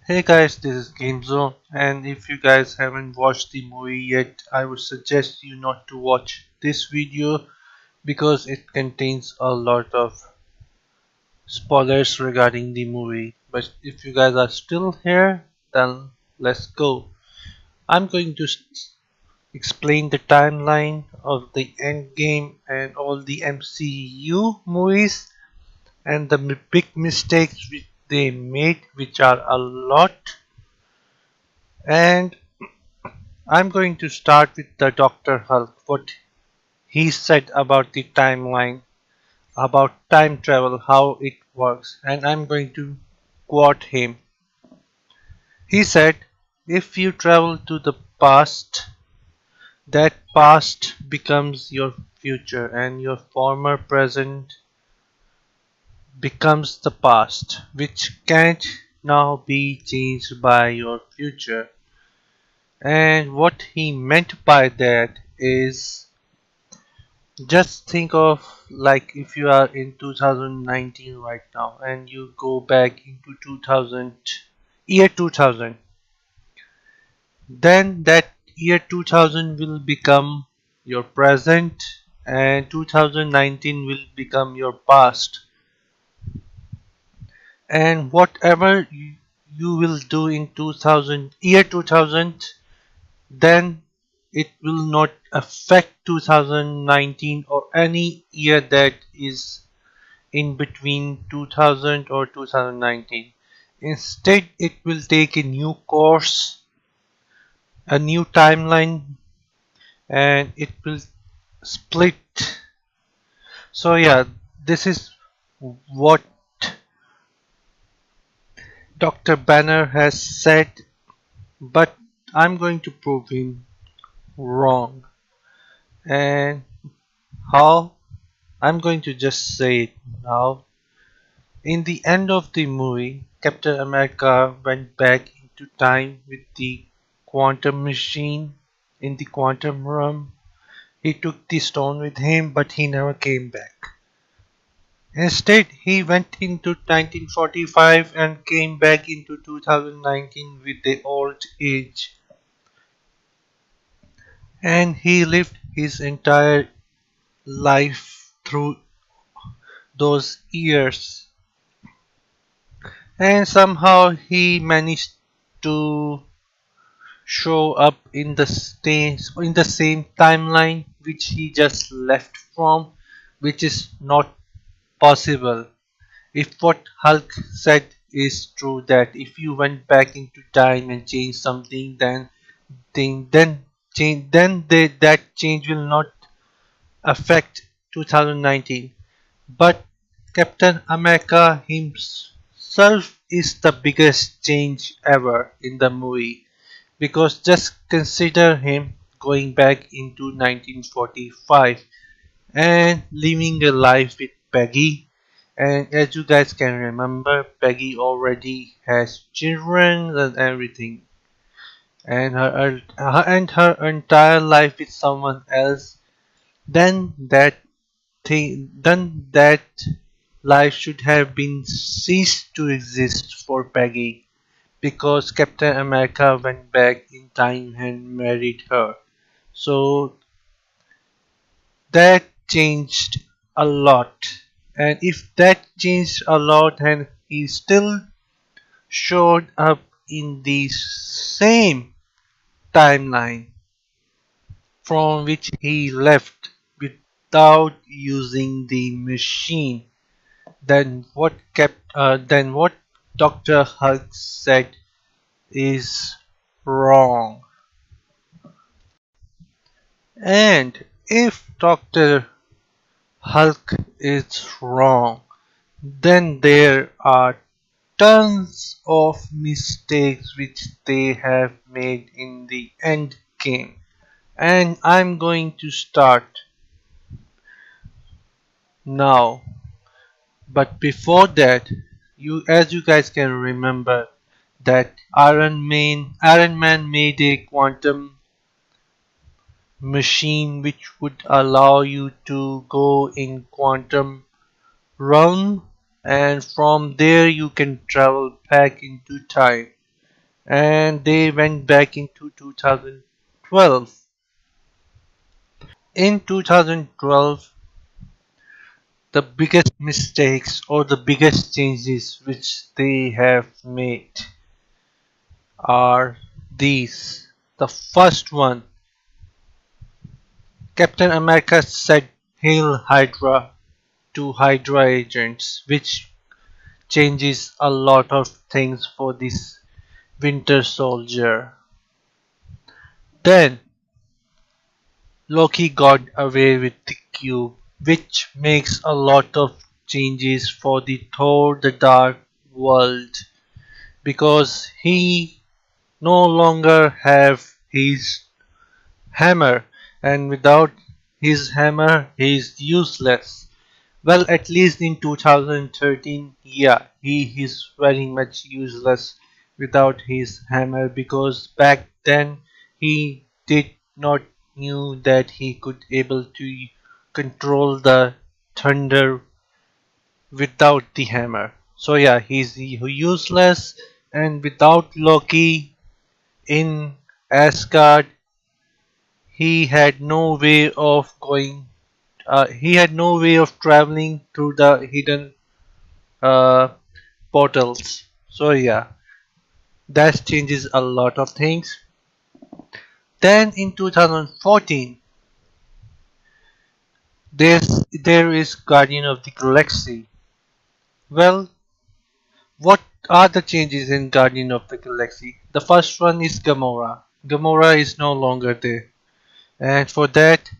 Hey guys, this is Game Zone, and if you guys haven't watched the movie yet, I would suggest you not to watch this video because it contains a lot of spoilers regarding the movie. But if you guys are still here, then let's go. I'm going to explain the timeline of the Endgame and all the MCU movies and the big mistakes which they made, which are a lot. And I'm going to start with the Dr. Hulk, what he said about the timeline, about time travel, how it works, and I'm going to quote him. He said, if you travel to the past, that past becomes your future, and your former present becomes the past, which can't now be changed by your future. And what he meant by that is, just think of like if you are in 2019 right now and you go back into 2000 year 2000, then that year 2000 will become your present and 2019 will become your past, and whatever you will do in 2000 year 2000, then it will not affect 2019 or any year that is in between 2000 or 2019. Instead, it will take a new course, a new timeline, and it will split. So yeah, this is what Dr. Banner has said, but I'm going to prove him wrong. And how? I'm going to just say it now. In the end of the movie, Captain America went back into time with the quantum machine in the quantum realm. He took the stone with him, but he never came back. Instead, he went into 1945 and came back into 2019 with the old age. And he lived his entire life through those years. And somehow he managed to show up in the same timeline which he just left from, which is not possible. If what Hulk said is true, that if you went back into time and changed something, that change will not affect 2019. But Captain America himself is the biggest change ever in the movie, because just consider him going back into 1945 and living a life with Peggy. And as you guys can remember, Peggy already has children and everything, and her entire life with someone else. Then that life should have been ceased to exist for Peggy, because Captain America went back in time and married her. So that changed a lot. And if that changed a lot and he still showed up in the same timeline from which he left without using the machine, then what Dr. Hulk said is wrong. And if Dr. Hulk is wrong, then there are tons of mistakes which they have made in the end game. And I'm going to start now. But before that, as you guys can remember, that Iron Man made a quantum machine which would allow you to go in quantum realm, and from there you can travel back into time. and they went back into 2012. In 2012, the biggest mistakes or the biggest changes which they have made are these. The first one, Captain America said Hail Hydra to Hydra agents, which changes a lot of things for this Winter Soldier. Then Loki got away with the cube, which makes a lot of changes for the Thor the Dark World because he no longer have his hammer, and without his hammer he is useless. Well, at least in 2013, yeah, he is very much useless without his hammer because back then he did not knew that he could able to control the thunder without the hammer. So yeah, he's useless, and without Loki in Asgard, he had no way of going. He had no way of traveling through the hidden uh, portals. So yeah, that changes a lot of things. Then in 2014, there is Guardian of the Galaxy. Well, what are the changes in Guardian of the Galaxy? The first one is Gamora. Gamora is no longer there, and for that,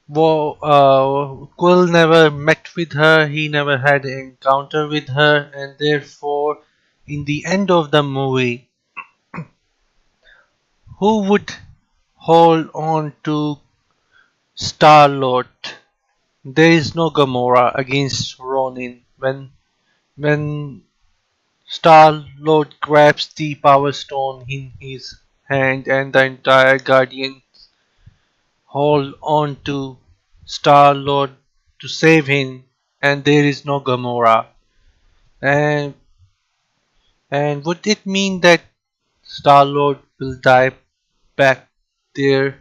Quill never met with her. He never had an encounter with her, and therefore, in the end of the movie, who would hold on to Star-Lord? There is no Gamora against Ronin. When Star-Lord grabs the Power Stone in his hand and the entire Guardians hold on to Star-Lord to save him, and there is no Gamora. And and would it mean that Star-Lord will die back there?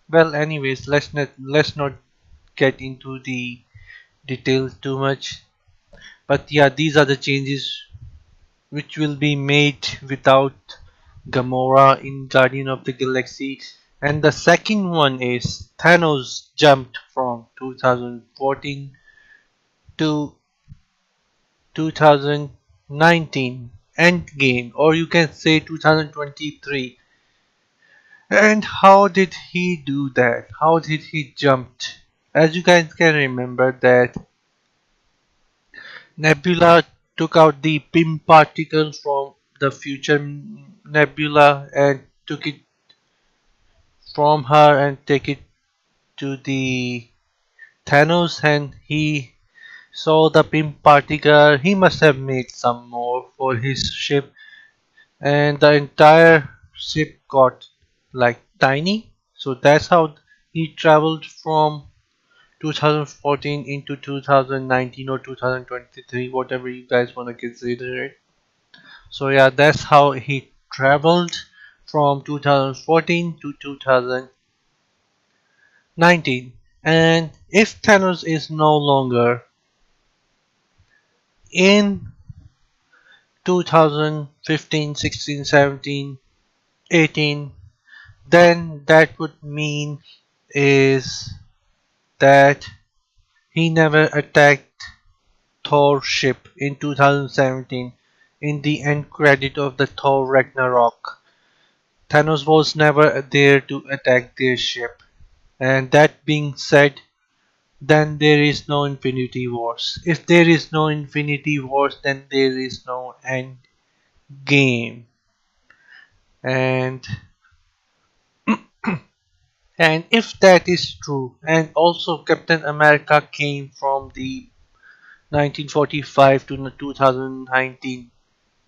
Well, anyways, let's not get into the details too much. But yeah, these are the changes which will be made without Gamora in Guardian of the Galaxy. And the second one is Thanos jumped from 2014 to 2019 Endgame, or you can say 2023. And how did he do that? How did he jump? As you guys can remember that Nebula took out the Pym particle from the future Nebula and took it from her and take it to the Thanos, and he saw the Pym particle. He must have made some more for his ship, and the entire ship got like tiny. So that's how he traveled from 2014 into 2019 or 2023, whatever you guys want to consider it. So yeah, that's how he traveled from 2014 to 2019. And if Thanos is no longer in 2015, 16, 17, 18, then that would mean is that he never attacked Thor ship in 2017 in the end credit of the Thor Ragnarok. Thanos was never there to attack their ship. And that being said, then there is no Infinity Wars. If there is no Infinity Wars, then there is no end game. And and if that is true, and also Captain America came from the 1945 to 2019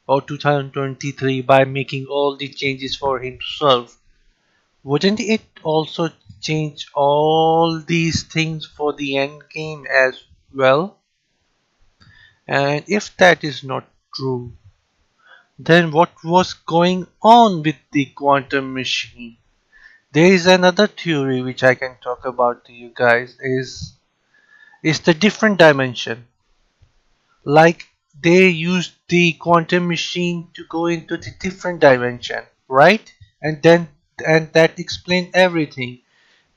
or 2023 by making all the changes for himself, wouldn't it also change all these things for the end game as well? And if that is not true, Then what was going on with the quantum machine? There is another theory which I can talk about to you guys is the different dimension. Like they used the quantum machine to go into the different dimension, right? And that explained everything.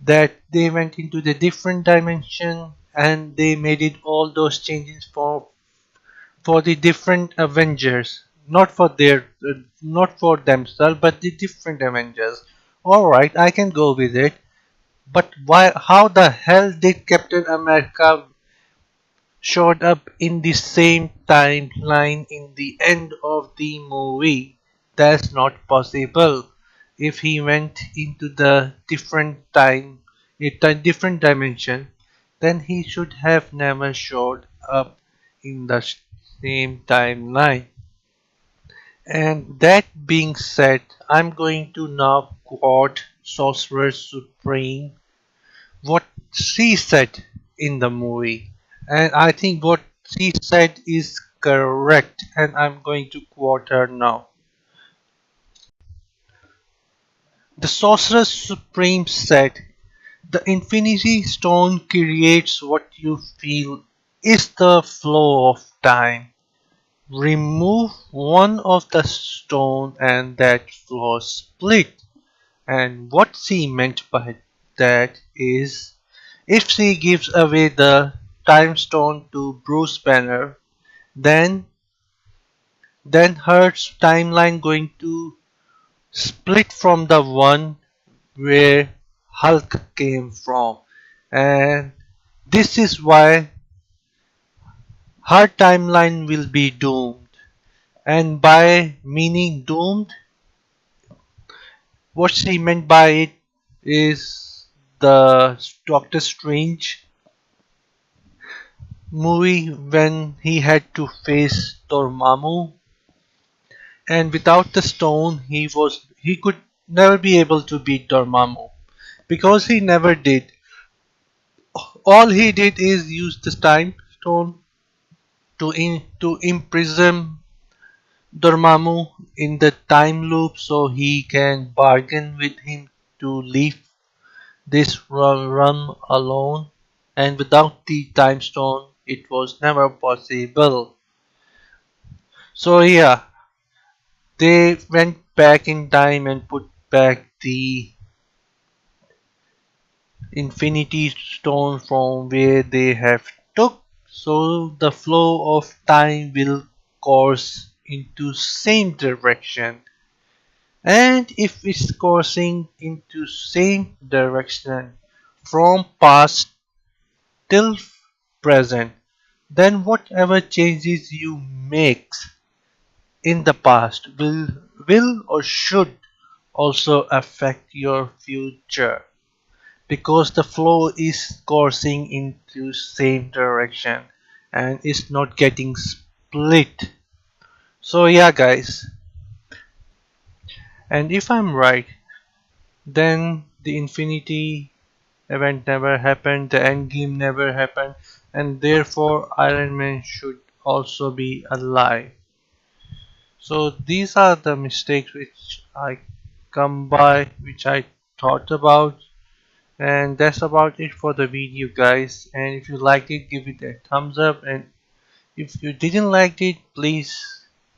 That they went into the different dimension and they made it all those changes for the different Avengers, not for themselves, but the different Avengers. All right, I can go with it. But why? How the hell did Captain America showed up in the same timeline in the end of the movie? That's not possible. If he went into the different time, a different dimension, then he should have never showed up in the same timeline. And that being said, I'm going to now quote Sorcerer Supreme what she said in the movie. And I think what she said is correct, and I'm going to quote her now. The Sorcerer Supreme said, "The Infinity Stone creates what you feel is the flow of time. Remove one of the stone and that flow split." And what she meant by that is, if she gives away the time stone to Bruce Banner, then her timeline going to split from the one where Hulk came from. And this is why her timeline will be doomed. And by meaning doomed, what she meant by it is the Doctor Strange movie when he had to face Dormammu, and without the stone he could never be able to beat Dormammu because he never did. All he did is use the time stone to imprison Dormammu in the time loop so he can bargain with him to leave this run alone, and without the time stone it was never possible. So yeah, they went back in time and put back the Infinity Stone from where they have took, so the flow of time will course into same direction. And if it's coursing into same direction from past till present, then whatever changes you make in the past will or should also affect your future, because the flow is coursing into same direction and is not getting split. So yeah guys, and if I'm right, then the Infinity event never happened, the Endgame never happened, and therefore Iron Man should also be alive. So these are the mistakes which I come by, which I thought about. And that's about it for the video guys, and if you liked it, give it a thumbs up, and if you didn't like it, please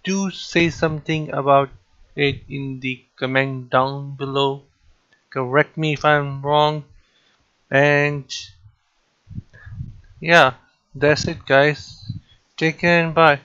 do say something about it in the comment down below. Correct me if I'm wrong. And yeah, that's it guys. Take care and bye.